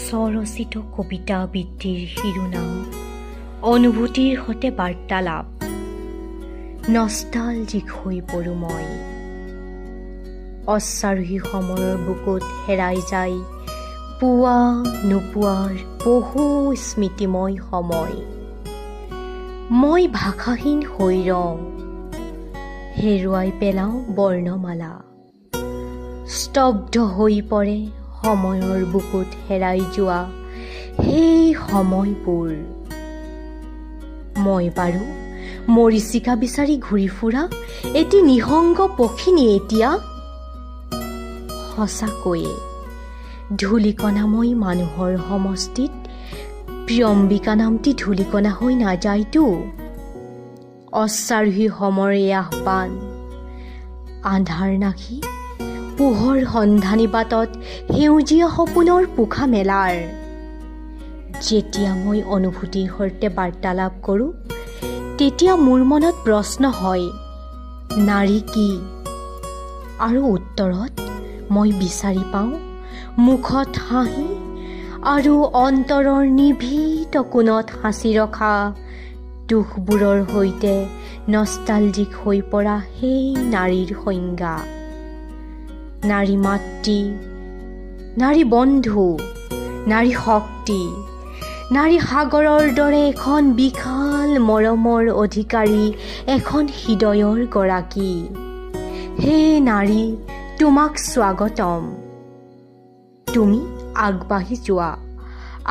স্বৰচিত কবিতা আবৃত্তিৰ শিৰোনাম অনুভূতিৰ সৈতে বাৰ্তালাপ। নষ্টালজিক হৈ পৰোঁ মই। অশ্বাৰোহী সময়ৰ বুকুত হেৰাই যায় পোৱা নোপোৱাৰ বহু স্মৃতিময় সময়। মই ভাষাহীন হৈ ৰওঁ, হেৰুৱাই পেলাওঁ বৰ্ণমালা। স্তব্ধ হৈ পৰে সময়ৰ বুকুত হেৰাই যোৱা সেই সময়বোৰ। মই বাৰু মৰিচিকা বিচাৰি ঘূৰি ফুৰা এটি নিসংগ পক্ষিনী এতিয়া। সঁচাকৈয়ে ধূলিকণাময় মানুহৰ সমষ্টিত প্ৰিয়ম্বিকা নামটি ধূলিকণা হৈ নাযায়তো। অশ্বাৰোহী সময়ৰ এই আহ্বান, আন্ধাৰ নাশি পোহৰ সন্ধানী বাটত সেউজীয়া সপোনৰ পোখা মেলাৰ। যেতিয়া মই অনুভূতিৰ সৈতে বাৰ্তালাপ কৰোঁ, তেতিয়া মোৰ মনত প্ৰশ্ন হয়, নাৰী কি? আৰু উত্তৰত মই বিচাৰি পাওঁ মুখত হাঁহি আৰু অন্তৰৰ নিভৃত কোণত সাঁচি ৰখা দুখবোৰৰ সৈতে নষ্টালজিক হৈ পৰা সেই নাৰীৰ সংজ্ঞা। নাৰী মাতৃ, নাৰী বন্ধু, নাৰী শক্তি, নাৰী সাগৰৰ দৰে এখন বিশাল মৰমৰ অধিকাৰী, এখন হৃদয়ৰ গৰাকী। হে নাৰী, তোমাক স্বাগতম। তুমি আগবাঢ়ি যোৱা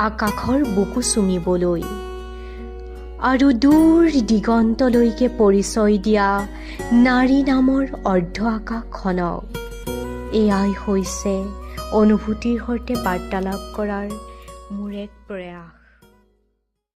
আকাশৰ বুকু চুমিবলৈ আৰু দূৰ দিগন্তলৈকে পৰিচয় দিয়া নাৰী নামৰ অৰ্ধ আকাশখনক। এয়াই হৈছে অনুভূতিৰ সৈতে বাৰ্তালাপ কৰাৰ মোৰ এক প্ৰয়াস।